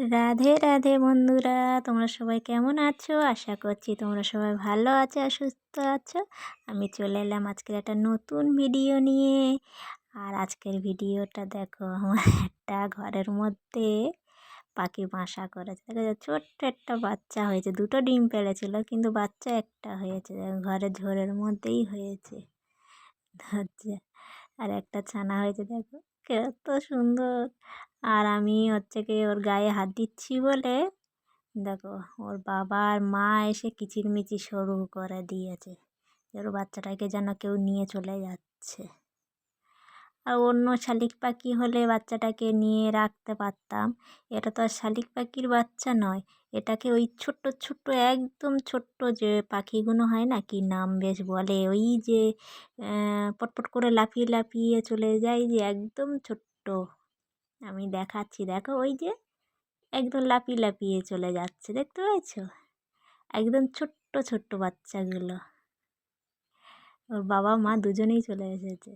রাধে রাধে বন্ধুরা, তোমরা সবাই কেমন আছো? আশা করছি তোমরা সবাই ভালো আছো আর সুস্থ আছো। আমি চলে এলাম আজকের একটা নতুন ভিডিও নিয়ে। আর আজকের ভিডিওটা দেখো, আমার একটা ঘরের মধ্যে পাখি বাসা করেছে। দেখো ছোট্ট একটা বাচ্চা হয়েছে, দুটো ডিম পেড়েছিল কিন্তু বাচ্চা একটা হয়েছে, ঘরের ঝোরের মধ্যেই হয়েছে হচ্ছে। আর একটা ছানা হয়েছে, দেখো কত সুন্দর। আর আমি কি ওর গায়ে হাত দিচ্ছি বলে দেখো ওর বাবা আর মা এসে কিচিরমিচির শুরু করে দিয়েছে, ওর বাচ্চাটাকে যেন কেউ নিয়ে চলে যাচ্ছে। আর অন্য শালিক পাখি হলে বাচ্চাটাকে নিয়ে রাখতে পারতাম, এটা তো আর শালিক পাখির বাচ্চা নয়। এটাকে ওই ছোট্ট ছোট্ট একদম ছোট্ট যে পাখিগুলো হয় না, কি নাম বেশ বলে, ওই যে পটপট করে লাফিয়ে লাফিয়ে চলে যায়, যে একদম ছোট্ট। আমি দেখাচ্ছি, দেখো ওই যে একদম লাফিয়ে লাফিয়ে চলে যাচ্ছে, দেখতে পাচ্ছো? একদম ছোট্ট ছোট্ট বাচ্চাগুলো, ওর বাবা মা দুজনেই চলে এসেছে।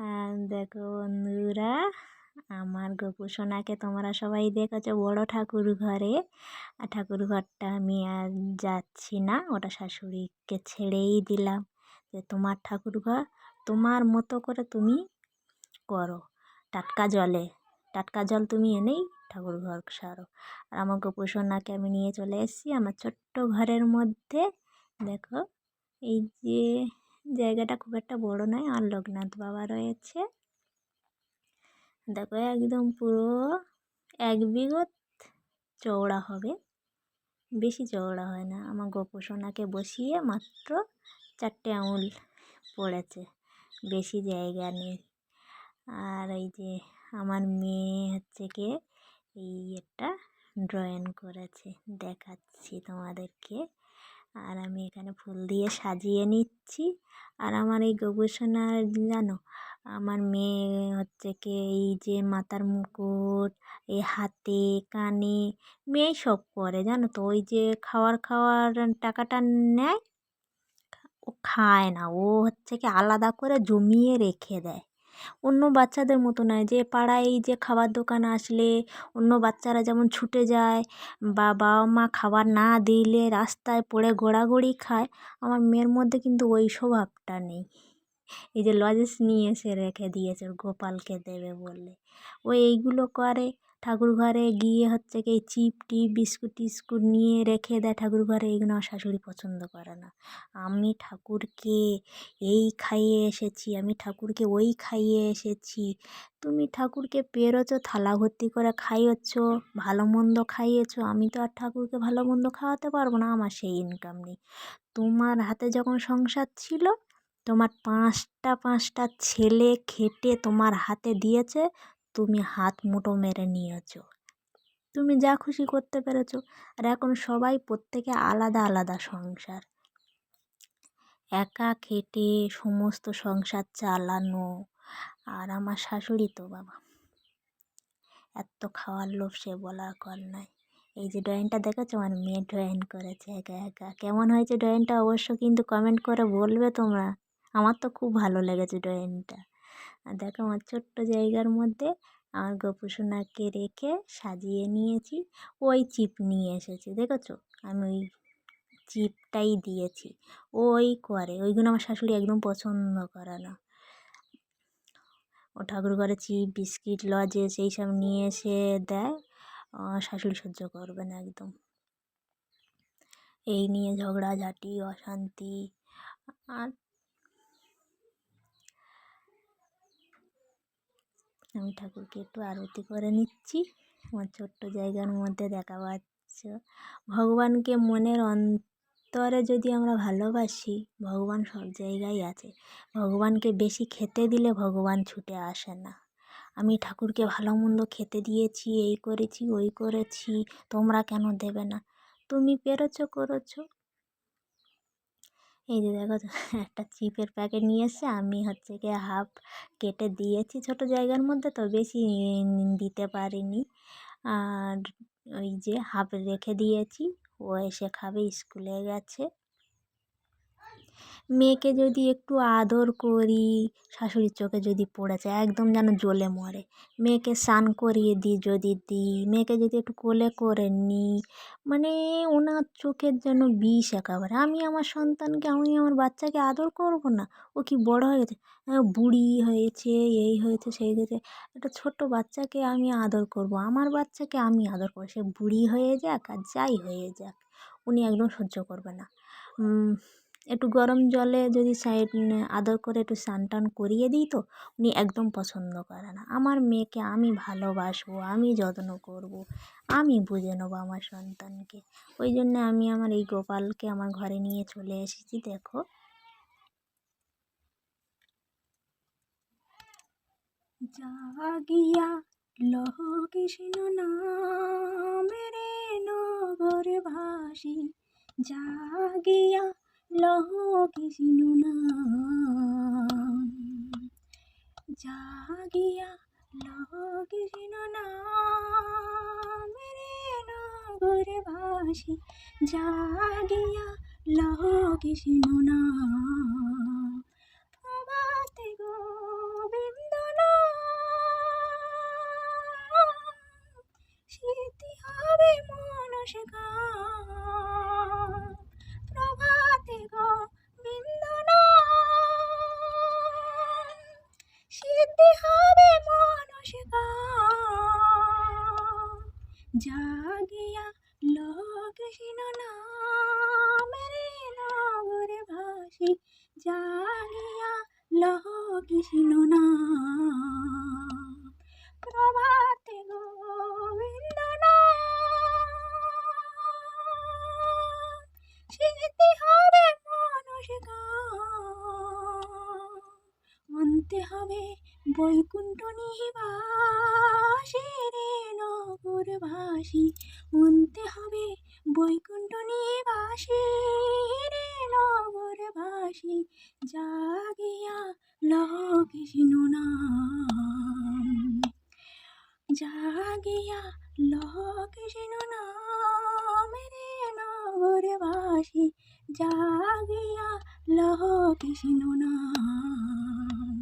আর দেখো বন্ধুরা, আমার গোপু সোনাকে তোমরা সবাই দেখেছো বড় ঠাকুর ঘরে। আর ঠাকুর ঘরটা আমি আর যাচ্ছি না, ওটা শাশুড়িকে ছেড়েই দিলাম, যে তোমার ঠাকুর ঘর তোমার মতো করে তুমি করো, টাটকা জলে টাটকা জল তুমি এনেই ঠাকুর ঘর সারো। আর আমার গোপু সোনাকে আমি নিয়ে চলে এসেছি আমার ছোট্ট ঘরের মধ্যে। দেখো এই যে জায়গাটা খুব একটা বড় নয়, আর লোকনাথ বাবা রয়েছে। দেখো একদম পুরো 1 বিঘত চওড়া হবে, বেশি চওড়া হয় না। আমার গোপু সোনাকে বসিয়ে মাত্র 4টে আঙুল পড়েছে, বেশি জায়গা নেই। আর এই যে আমার মেয়ে এই একটা ড্রয়িং করেছে, দেখাচ্ছি তোমাদেরকে। আর আমি এখানে ফুল দিয়ে সাজিয়ে নিচ্ছি। আর আমার এই গবেষণার জানো, আমার মেয়ে এই যে মাথার মুকুট, এই হাতে কানে মেয়ে সব করে জানো তো। ওই যে খাওয়ার টাকাটা নেয়, ও খায় না, ও আলাদা করে জমিয়ে রেখে দেয়। অন্য বাচ্চাদের মতো নয়, যে পাড়ায় এই যে খাবার দোকান আসলে অন্য বাচ্চারা যেমন ছুটে যায়, বা বাবা মা খাবার না দিলে রাস্তায় পড়ে গড়াগড়ি খায়, আমার মেয়ের মধ্যে কিন্তু ওই স্বভাবটা নেই। এই যে লজেন্স নিয়ে এসে রেখে দিয়েছে ওর গোপালকে দেবে বলে, ও এইগুলো করে। ঠাকুর ঘরে গিয়ে এই চিপ টিপ বিস্কুট টিস্কুট নিয়ে রেখে দেয় ঠাকুর ঘরে, এইগুলো আমার শাশুড়ি পছন্দ করে না। আমি ঠাকুরকে এই খাইয়ে এসেছি, আমি ঠাকুরকে ওই খাইয়ে এসেছি। তুমি ঠাকুরকে পেরোছো, থালা ভর্তি করে খাইয়েছ, ভালো মন্দ খাইয়েছো, আমি তো আর ঠাকুরকে ভালো মন্দ খাওয়াতে পারবো না, আমার সেই ইনকাম নেই। তোমার হাতে যখন সংসার ছিল, তোমার পাঁচটা ছেলে খেটে তোমার হাতে দিয়েছে, তুমি হাত মুঠো মেরে নিয়েছো, তুমি যা খুশি করতে পেরেছো। আর এখন সবাই প্রত্যেকে আলাদা আলাদা সংসার, একা খেটে সমস্ত সংসার চালানো। আর আমার শাশুড়ি তো বাবা এত খাওয়ার লোভ, সে বলার কর নাই। এই যে ড্রয়িংটা দেখেছো, আমার মেয়ে ড্রয়িং করেছে একা একা। কেমন হয়েছে ড্রয়িংটা অবশ্য কিন্তু কমেন্ট করে বলবে তোমরা, আমার তো খুব ভালো লেগেছে ড্রয়িংটা। আর দেখো আমার ছোট্ট জায়গার মধ্যে আমার গোপু সোনাকে রেখে সাজিয়ে নিয়েছি। ওই চিপ নিয়ে এসেছি, দেখেছো? আমি ওই চিপটাই দিয়েছি, ওই করে ওইগুলো আমার শাশুড়ি একদম পছন্দ করে না। ও ঠাকুর ঘরে চিপ বিস্কিট লজেন্স এইসব নিয়ে এসে দেয়, শাশুড়ি সহ্য করবে না একদম। এই নিয়ে ঝগড়াঝাটি অশান্তি। আর আমি ঠাকুরকে একটু আরতি করে নিচ্ছি আমার ছোট্ট জায়গার মধ্যে। দেখা পাচ্ছ, ভগবানকে মনের অন্তরে যদি আমরা ভালোবাসি, ভগবান সব জায়গায় আছে। ভগবানকে বেশি খেতে দিলে ভগবান ছুটে আসে না। আমি ঠাকুরকে ভালো মন্দ খেতে দিয়েছি, এই করেছি ওই করেছি, তোমরা কেন দেবে না? তুমি পেরেছো করেছো। এই যে দেখো একটা চিপের প্যাকেট নিয়ে এসছে, আমি হাফ কেটে দিয়েছি, ছোট জায়গার মধ্যে তো বেশি দিতে পারিনি। আর ওই যে হাফ রেখে দিয়েছি, ও এসে খাবে, স্কুলে গেছে। মেয়েকে যদি একটু আদর করি, শাশুড়ির চোখে যদি পড়ে যায় একদম যেন জ্বলে মরে। মেয়েকে স্নান করিয়ে দিই, মেয়েকে যদি একটু কোলে করে নিই, মানে ওনার চোখের যেন বিষ একেবারে। আমি আমার বাচ্চাকে আদর করব না? ও কি বড় হয়ে গেছে? বুড়ি হয়েছে, এই হয়েছে, সেই হয়েছে। একটা ছোট্ট বাচ্চাকে আমি আদর করব, আমার বাচ্চাকে আমি আদর করব, সে বুড়ি হয়ে যাক আর যাই হয়ে যাক, উনি একদম সহ্য করবে না। একটু গরম জলে যদি আদর করে একটু স্নান টান করিয়ে দিই তো উনি একদম পছন্দ করে না। আমার মেয়েকে আমি ভালোবাসবো, আমি যত্ন করব, আমি বুঝে নেবো আমার সন্তানকে। ওই জন্য আমি আমার এই গোপালকে আমার ঘরে নিয়ে চলে এসেছি। দেখো, জাগিয়া লহ কৃষ্ণ নামেরে নগর ভাসি, জাগিয়া লহ কৃষ্ণ নাম, জাগিয়া লহ কৃষ্ণ নামেরে নগর ভাসি, জাগিয়া লহ কৃষ্ণ নাম, প্রভাতে গোবিন্দ নাম, সিদ্ধি হবে মনস কাম, প্রভাতে গোবিন্দ নাম, সিদ্ধি হবে মনস কাম, জাগিয়া লহ কৃষ্ণ নামেরে নগর ভাসি, জাগিয়া লহ কৃষ্ণ নাম, প্রভাতে গোবিন্দ নাম, সিদ্ধি হবে মনস কাম, অন্তে হবে বৈকুণ্ঠ নিবাসী রে নগর ভাসি, অন্তে হবে বৈকুণ্ঠ নিবাসী রে নগর ভাসি, জাগিয়া লহ কৃষ্ণ নাম, জাগিয়া লহ কৃষ্ণ নামেরে নগর ভাসি, জাগিয়া লহ কৃষ্ণ নাম,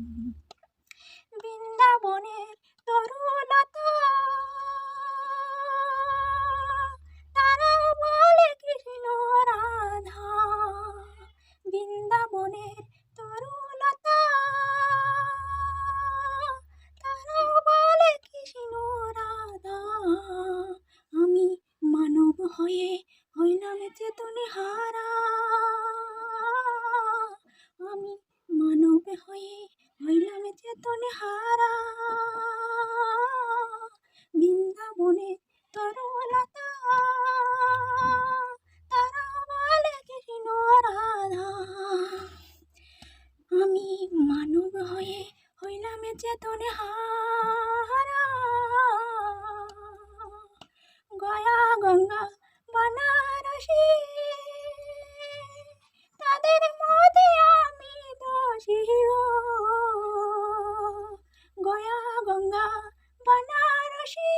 বৃন্দাবনের তরুলতা তারা বলে কৃষ্ণ রাধা, বৃন্দাবনের তরুলতা তারা বলে কৃষ্ণ রাধা, আমি মানব হয়ে হইলাম চেতনে হারা, আমি মানব হয়ে হইলাম চেতনে হারা, বৃন্দাবনে তরুলতা তারা বলে কৃষ্ণ রাধা, আমি মানব হয়ে হইলাম চেতনে হারা, গয়া গঙ্গা বানারসি তাদের মধ্যে আমি দোষী গো, গয়া গঙ্গা বানারসি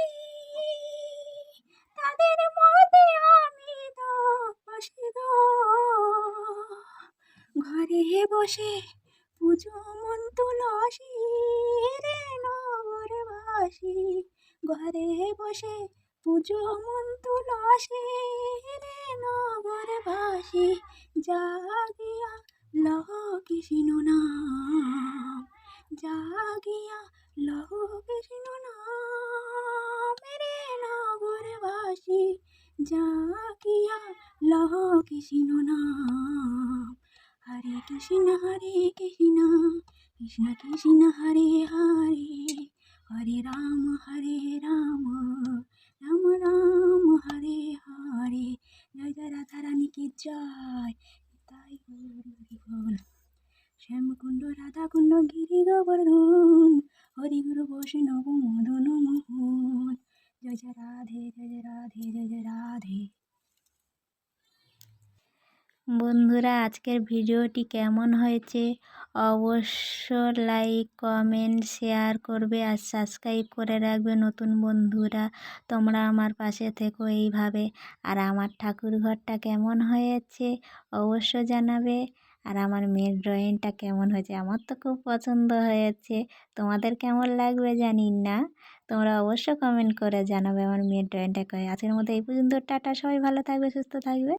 তাদের মধ্যে আমি দোষী গো, ঘরে বসে পুজো মন তুলসী রে নগর ভাসি, ঘরে বসে পুজো মন তুলসী রে নগর ভাসি, জাগিয়া লহ কৃষ্ণ নাম, জাগিয়া লহ কৃষ্ণ নাম রে নগর ভাসি, জাগিয়া লহ কৃষ্ণ নাম, হরে কৃষ্ণ কৃষ্ণ কৃষ্ণ হরে হরে, হরে রাম রাম রাম হরে হরে, জয় জয় রাধা রানী কি জয়, তাই গৌর শ্যামকুণ্ড রাধাকুণ্ড গিরি গোবর্ধন, হরি গুরু বৈষ্ণব মদন মোহন, জয় জয় রাধে জয় জয় রাধে জয় জয় রাধে। বন্ধুরা, আজকের ভিডিওটি কেমন হয়েছে অবশ্য লাইক কমেন্ট শেয়ার করবে আর সাবস্ক্রাইব করে রাখবে। নতুন বন্ধুরা তোমরা আমার পাশে থেকো এইভাবে। আর আমার ঠাকুর ঘরটা কেমন হয়েছে অবশ্য জানাবে। আর আমার মেয়ের ড্রয়িংটা কেমন হয়েছে, আমার তো খুব পছন্দ হয়েছে। তোমাদের কেমন লাগবে জানি না, তোমরা অবশ্য কমেন্ট করে জানাবে আমার মেয়ের ড্রয়িংটা করে। আজকের মতো এই পর্যন্ত, টাটা, সবাই ভালো থাকবে, সুস্থ থাকবে।